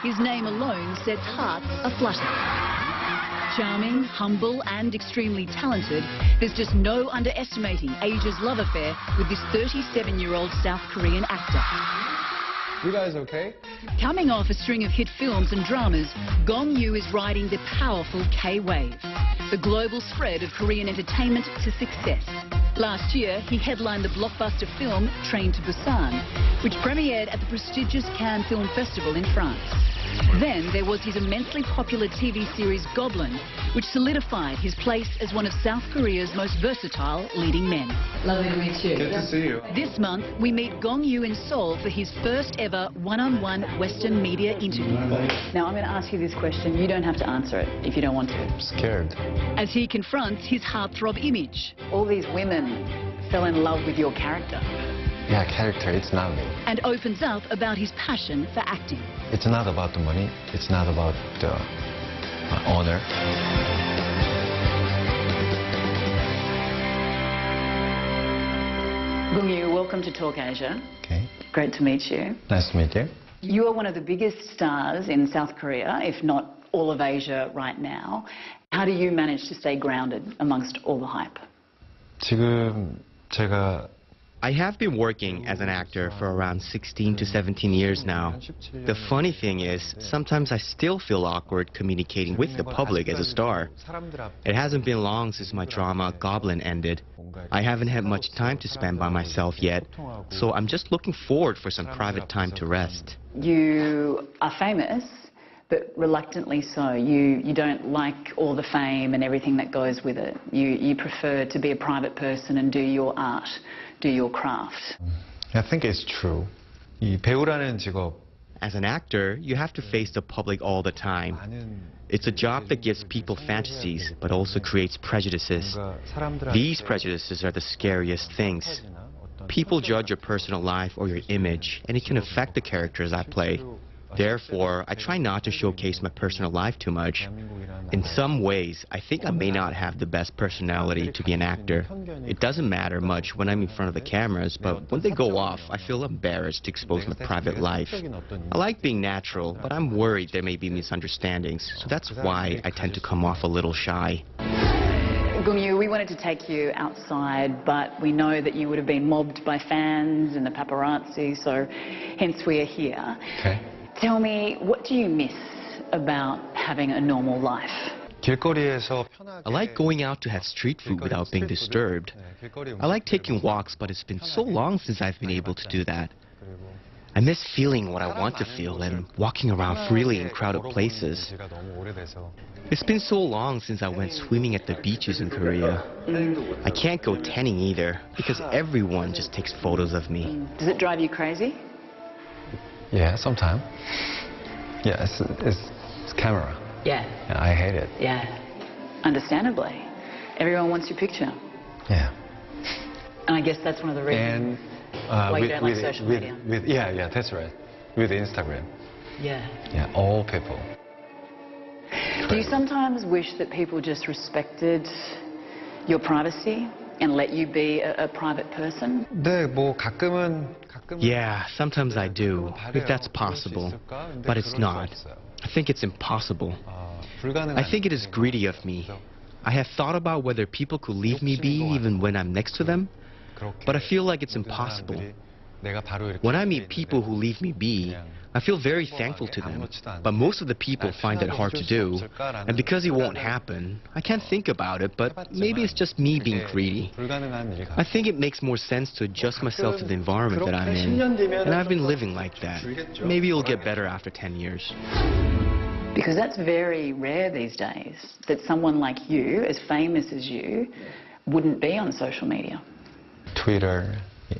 his name alone sets hearts aflutter. Charming, humble and extremely talented, there's just no underestimating Asia's love affair with this 37-year-old South Korean actor. You guys okay? Coming off a string of hit films and dramas, Gong is riding the powerful K-wave, the global spread of Korean entertainment to success. Last year, he headlined the blockbuster film Train to Busan, which premiered at the prestigious Cannes Film Festival in France. Then there was his immensely popular TV series Goblin, which solidified his place as one of South Korea's most versatile leading men. Lovely to meet you. Good to see you. This month, we meet Gong in Seoul for his first ever one-on-one Western media interview. Now, I'm going to ask you this question. You don't have to answer it if you don't want to. I'm scared. As he confronts his heartthrob image. All these women fell in love with your character. Yeah, character, it's not me. And opens up about his passion for acting. It's not about the money. It's not about the honor. Gong, welcome to Talk Asia. Okay. Great to meet you. Nice to meet you. You are one of the biggest stars in South Korea, if not all of Asia right now. How do you manage to stay grounded amongst all the hype? 지금 제가 I have been working as an actor for around 16 to 17 years now. The funny thing is, sometimes I still feel awkward communicating with the public as a star. It hasn't been long since my drama Goblin ended. I haven't had much time to spend by myself yet, so I'm just looking forward for some private time to rest. You are famous, but reluctantly so. You don't like all the fame and everything that goes with it. You prefer to be a private person and do your art, do your craft. I think it's true. 이 배우라는 직업 As an actor, you have to face the public all the time. It's a job that gives people fantasies, but also creates prejudices. These prejudices are the scariest things. People judge your personal life or your image, and it can affect the characters I play. Therefore, I try not to showcase my personal life too much. In some ways, I think I may not have the best personality to be an actor. It doesn't matter much when I'm in front of the cameras, but when they go off, I feel embarrassed to expose my private life. I like being natural, but I'm worried there may be misunderstandings, so that's why I tend to come off a little shy. Gong, we wanted to take you outside, but we know that you would have been mobbed by fans and the paparazzi, so hence we are here. Okay. Tell me, what do you miss about having a normal life? 길거리에서 I like going out to have street food without being disturbed. I like taking walks, but it's been so long since I've been able to do that. I miss feeling what I want to feel and walking around freely in crowded places. It's been so long since I went swimming at the beaches in Korea. I can't go tanning either because everyone just takes photos of me. Does it drive you crazy? Yeah, sometimes. Yeah, it's camera. Yeah. I hate it. Yeah. Understandably. Everyone wants your picture. Yeah. And I guess that's one of the reasons why you don't like social media. Yeah, that's right. With Instagram. Yeah. Yeah, all people. Do you sometimes wish that people just respected your privacy and let you be a private person? 네, 뭐 가끔은 Yeah, sometimes I do, if that's possible, but it's not. I think it's impossible. I think it is greedy of me. I have thought about whether people could leave me be even when I'm next to them, but I feel like it's impossible. When I meet people who leave me be, I feel very thankful to them, but most of the people find it hard to do, and because it won't happen, I can't think about it, but maybe it's just me being greedy. I think it makes more sense to adjust myself to the environment that I'm in, and I've been living like that. Maybe it'll get better after 10 years. Because that's very rare these days, that someone like you, as famous as you, wouldn't be on social media. Twitter,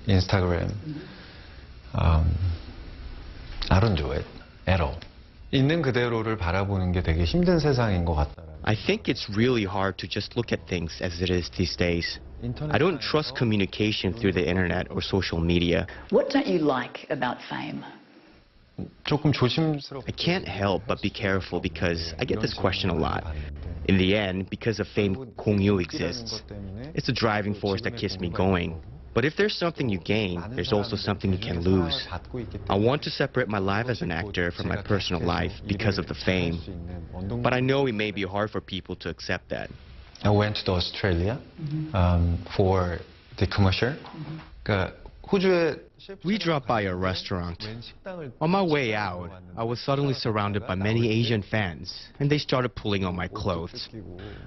Instagram. I don't do it at all. 있는 그대로를 바라보는 게 되게 힘든 세상인 것 같다. I think it's really hard to just look at things as it is these days. I don't trust communication through the internet or social media. What don't you like about fame? 조금 조심스럽게. I can't help but be careful because I get this question a lot. In the end, because of fame, Gong exists. It's the driving force that keeps me going. But if there's something you gain, there's also something you can lose. I want to separate my life as an actor from my personal life because of the fame. But I know it may be hard for people to accept that. I went to Australia for the commercial. 그러니까 호주에 We dropped by a restaurant. On my way out, I was suddenly surrounded by many Asian fans, and they started pulling on my clothes.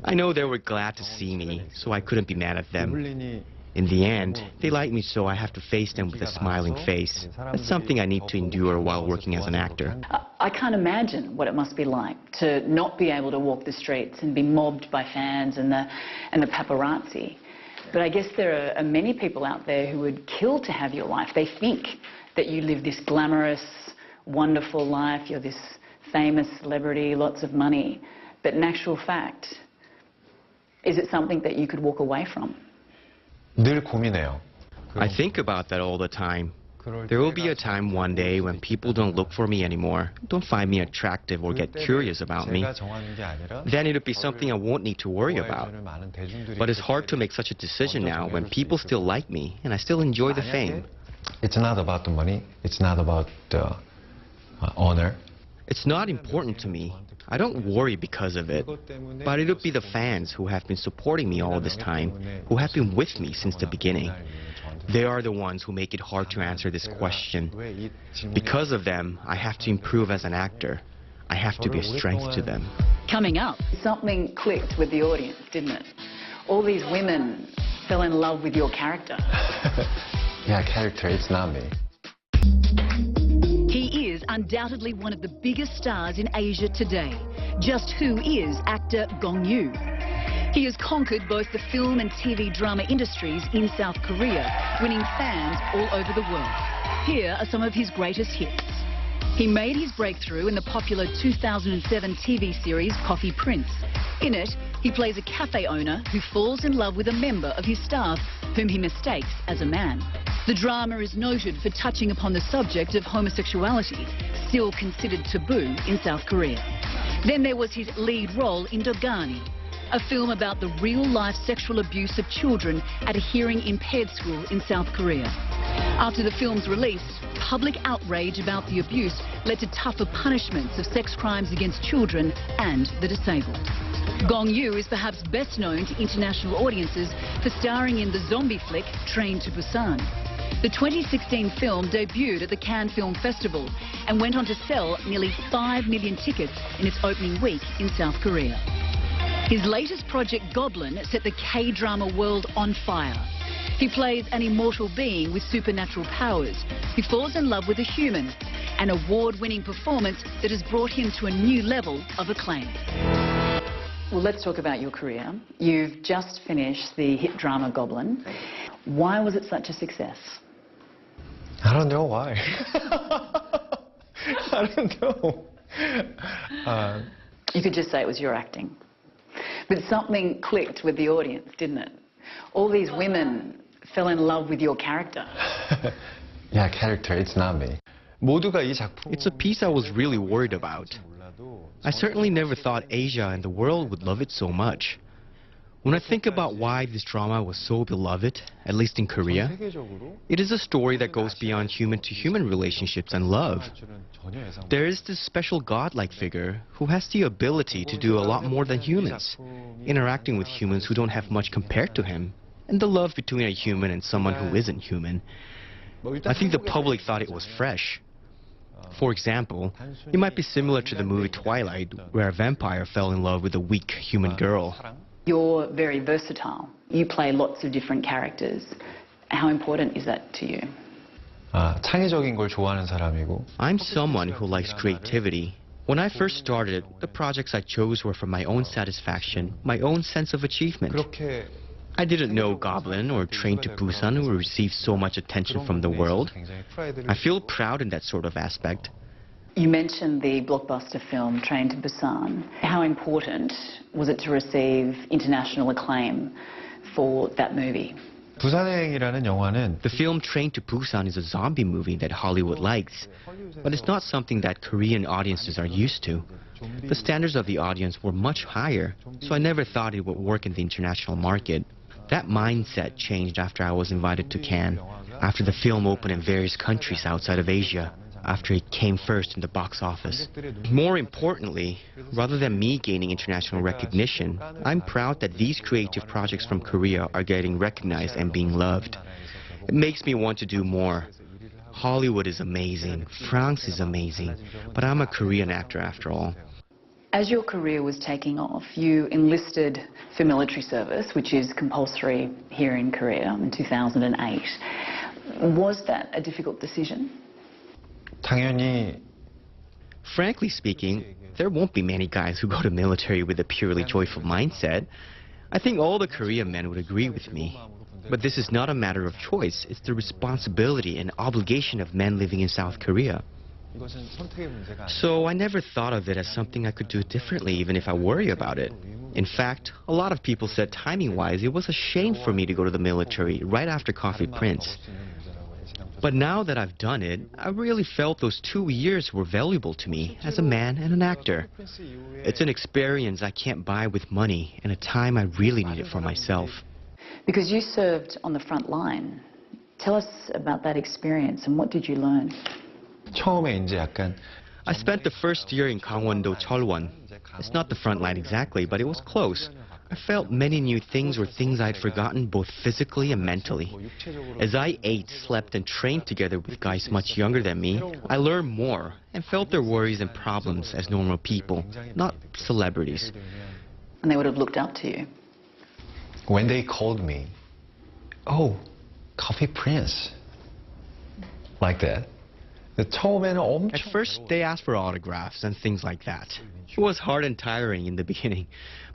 I know they were glad to see me, so I couldn't be mad at them. In the end, they like me, so I have to face them with a smiling face. That's something I need to endure while working as an actor. I can't imagine what it must be like to not be able to walk the streets and be mobbed by fans and the paparazzi. But I guess there are many people out there who would kill to have your life. They think that you live this glamorous, wonderful life, you're this famous celebrity, lots of money. But in actual fact, is it something that you could walk away from? 늘 고민해요. I think about that all the time. There will be a time one day when people don't look for me anymore, don't find me attractive or get curious about me. Then it'll be something I won't need to worry about. But it's hard to make such a decision now when people still like me and I still enjoy the fame. It's not about the money. It's not about the honor. It's not important to me. I don't worry because of it. But it'll be the fans who have been supporting me all this time, who have been with me since the beginning. They are the ones who make it hard to answer this question. Because of them, I have to improve as an actor. I have to be a strength to them. Coming up, something clicked with the audience, didn't it? All these women fell in love with your character. Yeah, character, it's not me. He is undoubtedly one of the biggest stars in Asia today. Just who is actor Gong Yoo? He has conquered both the film and TV drama industries in South Korea, winning fans all over the world. Here are some of his greatest hits. He made his breakthrough in the popular 2007 TV series Coffee Prince. In it, he plays a cafe owner who falls in love with a member of his staff, whom he mistakes as a man. The drama is noted for touching upon the subject of homosexuality, still considered taboo in South Korea. Then there was his lead role in Dogani, a film about the real-life sexual abuse of children at a hearing-impaired school in South Korea. After the film's release, public outrage about the abuse led to tougher punishments of sex crimes against children and the disabled. Gong Yoo is perhaps best known to international audiences for starring in the zombie flick Train to Busan. The 2016 film debuted at the Cannes Film Festival and went on to sell nearly 5 million tickets in its opening week in South Korea. His latest project, Goblin, set the K-drama world on fire. He plays an immortal being with supernatural powers who falls in love with a human, an award-winning performance that has brought him to a new level of acclaim. Well, let's talk about your career. You've just finished the hit drama Goblin. Why was it such a success? I don't know why. I don't know. You could just say it was your acting. But something clicked with the audience, didn't it? All these women fell in love with your character. Yeah, character, it's not me. It's a piece I was really worried about. I certainly never thought Asia and the world would love it so much. When I think about why this drama was so beloved, at least in Korea, it is a story that goes beyond human-to-human relationships and love. There is this special godlike figure who has the ability to do a lot more than humans, interacting with humans who don't have much compared to him, and the love between a human and someone who isn't human. I think the public thought it was fresh. For example, it might be similar to the movie Twilight, where a vampire fell in love with a weak human girl. You're very versatile. You play lots of different characters. How important is that to you? 창의적인 걸 좋아하는 사람이고. I'm someone who likes creativity. When I first started, the projects I chose were for my own satisfaction, my own sense of achievement. I didn't know Goblin or Train to Busan would receive so much attention from the world. I feel proud in that sort of aspect. You mentioned the blockbuster film Train to Busan. How important was it to receive international acclaim for that movie? 부산행이라는 영화는 The film Train to Busan is a zombie movie that Hollywood likes, but it's not something that Korean audiences are used to. The standards of the audience were much higher, so I never thought it would work in the international market. That mindset changed after I was invited to Cannes, after the film opened in various countries outside of Asia, after it came first in the box office. More importantly, rather than me gaining international recognition, I'm proud that these creative projects from Korea are getting recognized and being loved. It makes me want to do more. Hollywood is amazing, France is amazing, but I'm a Korean actor after all. As your career was taking off, you enlisted for military service, which is compulsory here in Korea, in 2008. Was that a difficult decision? 당연히 Frankly speaking, there won't be many guys who go to military with a purely joyful mindset. I think all the Korean men would agree with me. But this is not a matter of choice. It's the responsibility and obligation of men living in South Korea. So I never thought of it as something I could do differently, even if I worry about it. In fact, a lot of people said timing-wise, it was a shame for me to go to the military right after Coffee Prince. But now that I've done it, I really felt those 2 years were valuable to me as a man and an actor. It's an experience I can't buy with money and a time I really needed for myself. Because you served on the front line. Tell us about that experience and what did you learn? 처음에 이제 약간 I spent the first year in Gangwon-do Cheolwon. It's not the front line exactly, but it was close. I felt many new things or things I'd forgotten both physically and mentally. As I ate, slept, and trained together with guys much younger than me, I learned more and felt their worries and problems as normal people, not celebrities. And they would have looked up to you. when they called me, oh, Coffee Prince, like that. 처음에는 엄청 At first, they asked for autographs and things like that. It was hard and tiring in the beginning,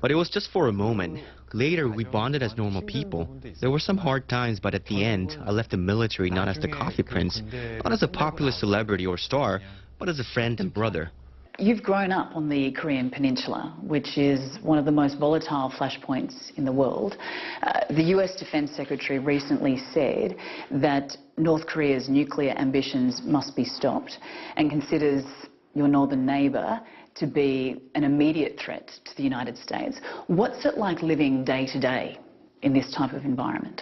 but it was just for a moment. Later, we bonded as normal people. There were some hard times, but at the end, I left the military not as the Coffee Prince, not as a popular celebrity or star, but as a friend and brother. You've grown up on the Korean Peninsula, which is one of the most volatile flashpoints in the world. The US Defense Secretary recently said that North Korea's nuclear ambitions must be stopped and considers your northern neighbour to be an immediate threat to the United States. What's it like living day to day in this type of environment?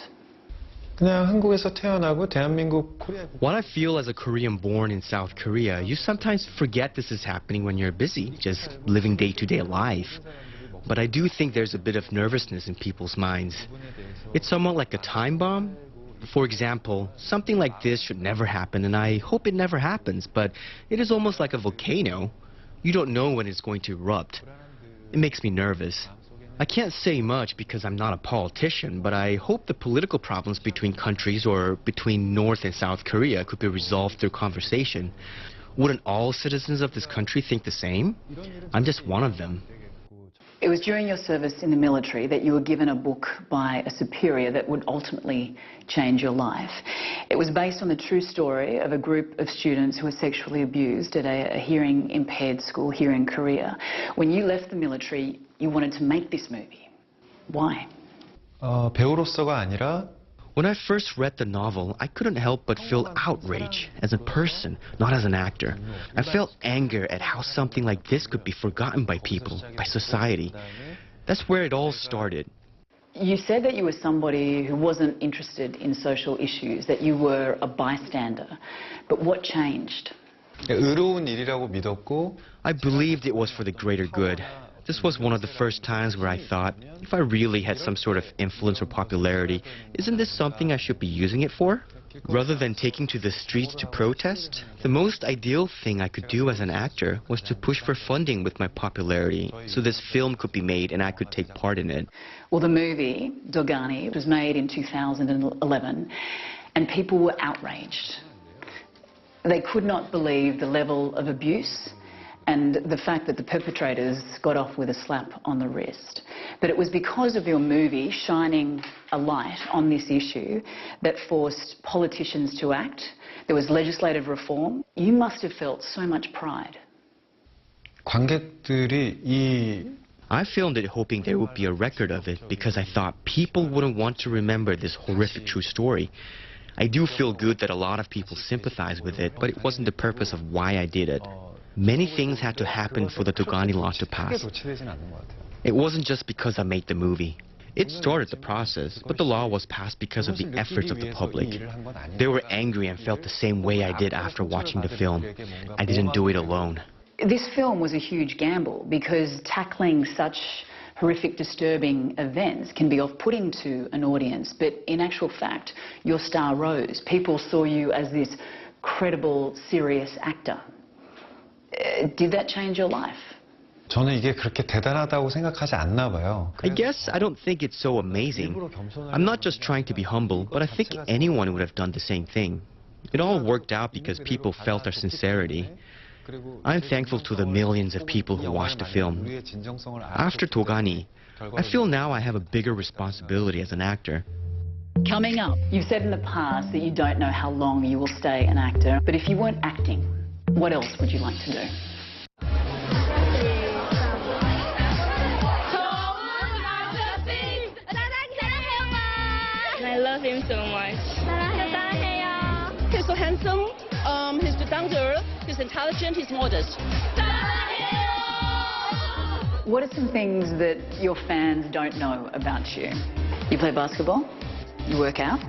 그냥 한국에서 태어나고 대한민국 코리아. What I feel as a Korean born in South Korea, you sometimes forget this is happening when you're busy, just living day-to-day life. But I do think there's a bit of nervousness in people's minds. It's somewhat like a time bomb. For example, something like this should never happen, and I hope it never happens, but it is almost like a volcano. You don't know when it's going to erupt. It makes me nervous. I can't say much because I'm not a politician, but I hope the political problems between countries or between North and South Korea could be resolved through conversation. Wouldn't all citizens of this country think the same? I'm just one of them. It was during your service in the military that you were given a book by a superior that would ultimately change your life. It was based on the true story of a group of students who were sexually abused at a hearing-impaired school here in Korea. When you left the military, you wanted to make this movie. Why? 배우로서가 아니라 When I first read the novel, I couldn't help but feel outrage as a person, not as an actor. I felt anger at how something like this could be forgotten by people, by society. That's where it all started. You said that you were somebody who wasn't interested in social issues, that you were a bystander. But what changed? 의로운 일이라고 믿었고 I believed it was for the greater good. This was one of the first times where I thought, if I really had some sort of influence or popularity, isn't this something I should be using it for? Rather than taking to the streets to protest, the most ideal thing I could do as an actor was to push for funding with my popularity, so this film could be made and I could take part in it. Well, the movie, Dogani, was made in 2011, and people were outraged. They could not believe the level of abuse and the fact that the perpetrators got off with a slap on the wrist. But it was because of your movie shining a light on this issue that forced politicians to act. There was legislative reform. You must have felt so much pride. 관객들이 I filmed it hoping there would be a record of it because I thought people wouldn't want to remember this horrific true story. I do feel good that a lot of people sympathize with it, but it wasn't the purpose of why I did it. Many things had to happen for the Dogani law to pass. It wasn't just because I made the movie. It started the process, but the law was passed because of the efforts of the public. They were angry and felt the same way I did after watching the film. I didn't do it alone. This film was a huge gamble because tackling such horrific, disturbing events can be off-putting to an audience, but in actual fact, your star rose. People saw you as this credible, serious actor. Did that change your life? 저는 이게 그렇게 대단하다고 생각하지 않나 봐요. I guess I don't think it's so amazing. I'm not just trying to be humble, but I think anyone would have done the same thing. It all worked out because people felt our sincerity. I'm thankful to the millions of people who watched the film. After Dogani, I feel now I have a bigger responsibility as an actor. Coming up, you've said in the past that you don't know how long you will stay an actor, but if you weren't acting, what else would you like to do? I love him so much. He's so handsome, he's down to earth, he's intelligent, he's modest. What are some things that your fans don't know about you? You play basketball? You work out?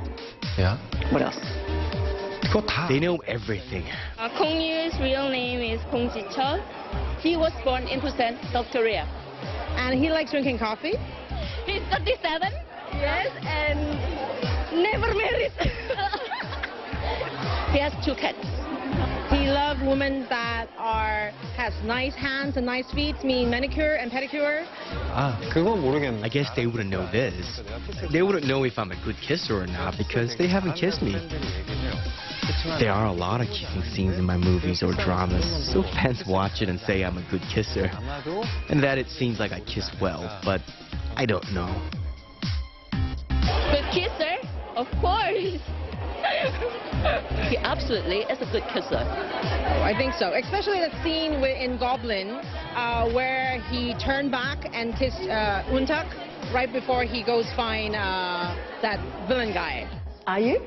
Yeah. What else? They know everything. Gong Yu's real name is Gong Ji-chul. He was born in Busan, South Korea. And he likes drinking coffee. He's 37. Yes, and never married. He has 2 cats. He loves women that has nice hands and nice feet, meaning manicure and pedicure. 그건 모르겠네. I guess they wouldn't know this. They wouldn't know if I'm a good kisser or not because they haven't kissed me. There are a lot of kissing scenes in my movies or dramas, so fans watch it and say I'm a good kisser. And that it seems like I kiss well, but I don't know. Good kisser? Of course. He absolutely is a good kisser. I think so, especially that scene in Goblin where he turned back and kissed Untak right before he goes find that villain guy. Are you?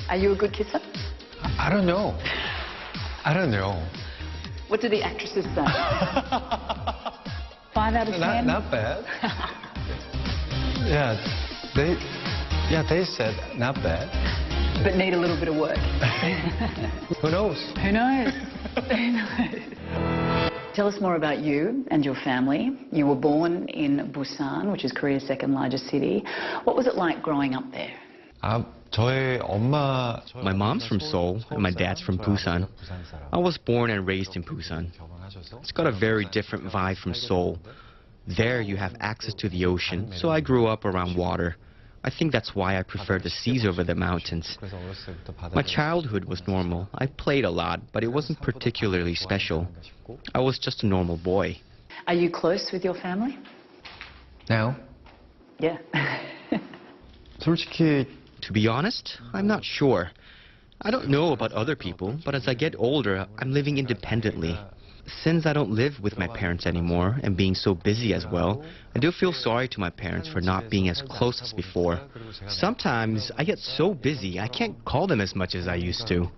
Are you a good kisser? I don't know. I don't know. What do the actresses say? 5 out of 10? Not bad. They said not bad. But need a little bit of work. Who knows? Who knows? Who knows? Tell us more about you and your family. You were born in Busan, which is Korea's 2nd largest city. What was it like growing up there? My mom's from Seoul and my dad's from Busan. I was born and raised in Busan. It's got a very different vibe from Seoul. There you have access to the ocean, so I grew up around water. I think that's why I prefer the seas over the mountains. My childhood was normal. I played a lot, but it wasn't particularly special. I was just a normal boy. Are you close with your family? Now? Yeah. 솔직히 To be honest, I'm not sure. I don't know about other people, but as I get older, I'm living independently. Since I don't live with my parents anymore and being so busy as well, I do feel sorry to my parents for not being as close as before. Sometimes I get so busy I can't call them as much as I used to.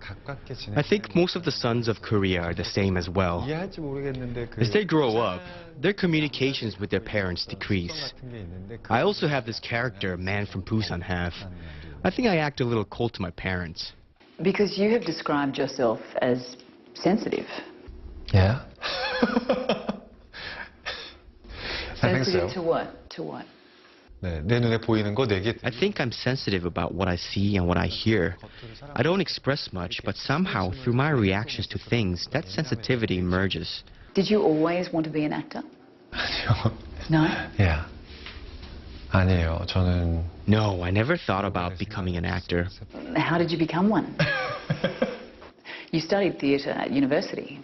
I think most of the sons of Korea are the same as well. As they grow up, their communications with their parents decrease. I also have this character a man from Busan have. I think I act a little cold to my parents. Because you have described yourself as sensitive. Yeah. I think Sensitive so. to what? To what? 내 눈에 보이는 거 네 개. I think I'm sensitive about what I see and what I hear. I don't express much, but somehow through my reactions to things, that sensitivity emerges. Did you always want to be an actor? No? Yeah. 아니에요. 저는 No, I never thought about becoming an actor. How did you become one? You studied theatre at university.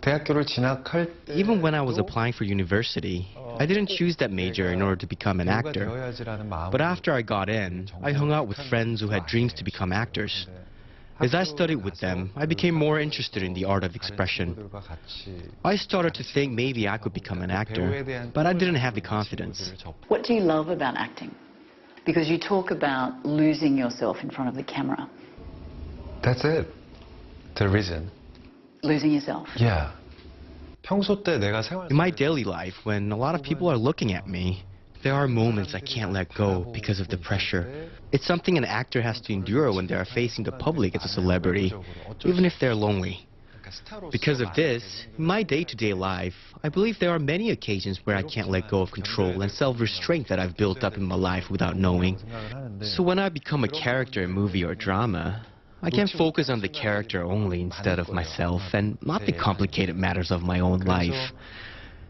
대학교를 진학할 때 Even when I was applying for university, I didn't choose that major in order to become an actor. But after I got in, I hung out with friends who had dreams to become actors. As I studied with them, I became more interested in the art of expression. I started to think maybe I could become an actor, but I didn't have the confidence. What do you love about acting? Because you talk about losing yourself in front of the camera. That's it. The reason. Losing yourself. Yeah. 평소 때 내가 생활 In my daily life, when a lot of people are looking at me, There are moments I can't let go because of the pressure. It's something an actor has to endure when they are facing the public as a celebrity, even if they're lonely. Because of this, in my day-to-day life, I believe there are many occasions where I can't let go of control and self-restraint that I've built up in my life without knowing. So when I become a character in movie or drama, I can focus on the character only instead of myself and not the complicated matters of my own life.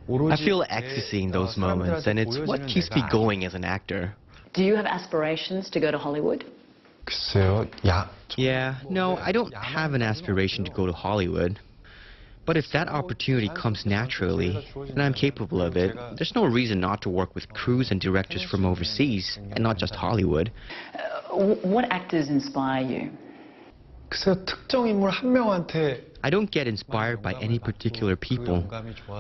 I feel ecstasy in those moments, and it's what keeps me going as an actor. Do you have aspirations to go to Hollywood? Yeah, no, I don't have an aspiration to go to Hollywood. But if that opportunity comes naturally, and I'm capable of it, there's no reason not to work with crews and directors from overseas, and not just Hollywood. What actors inspire you? I don't get inspired by any particular people.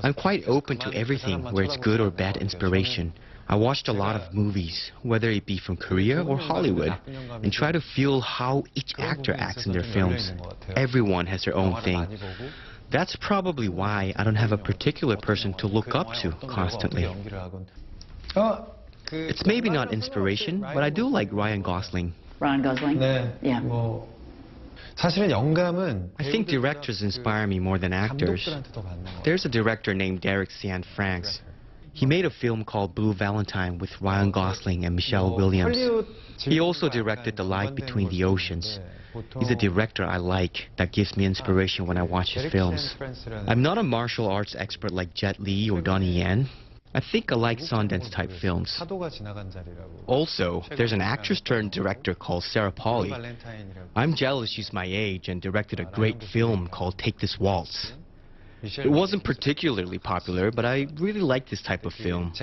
I'm quite open to everything where it's good or bad inspiration. I watched a lot of movies, whether it be from Korea or Hollywood, and try to feel how each actor acts in their films. Everyone has their own thing. That's probably why I don't have a particular person to look up to constantly. It's maybe not inspiration, but I do like Ryan Gosling. Ryan Gosling? Yeah. I think directors inspire me more than actors. There's a director named Derek Cian Franks. He made a film called Blue Valentine with Ryan Gosling and Michelle Williams. He also directed The Light Between the Oceans. He's a director I like that gives me inspiration when I watch his films. I'm not a martial arts expert like Jet Li or Donnie Yen. I think I like Sundance-type films. Also, there's an actress-turned-director called Sarah Polley. I'm jealous she's my age and directed a great film called Take This Waltz. It wasn't particularly popular, but I really like this type of film.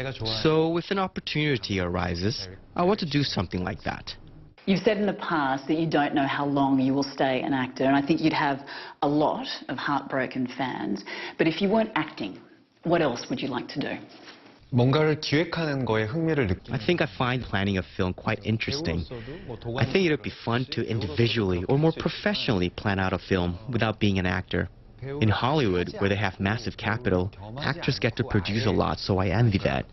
So if an opportunity arises, I want to do something like that. You've said in the past that you don't know how long you will stay an actor, and I think you'd have a lot of heartbroken fans. But if you weren't acting, what else would you like to do? I think I find planning a film quite interesting. I think it would be fun to individually or more professionally plan out a film without being an actor. In Hollywood, where they have massive capital, actors get to produce a lot, so I envy that.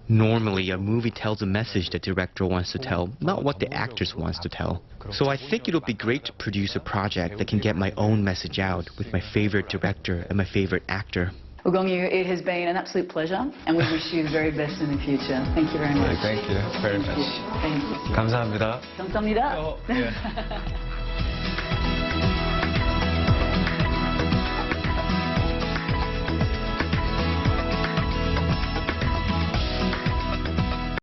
Normally, a movie tells a message the director wants to tell, not what the actress wants to tell. So I think it would be great to produce a project that can get my own message out with my favorite director and my favorite actor. Well, Gong, it has been an absolute pleasure, and we wish you the very best in the future. Thank you very much. Thank you very much. Thank you. 감사합니다. 감사합니다.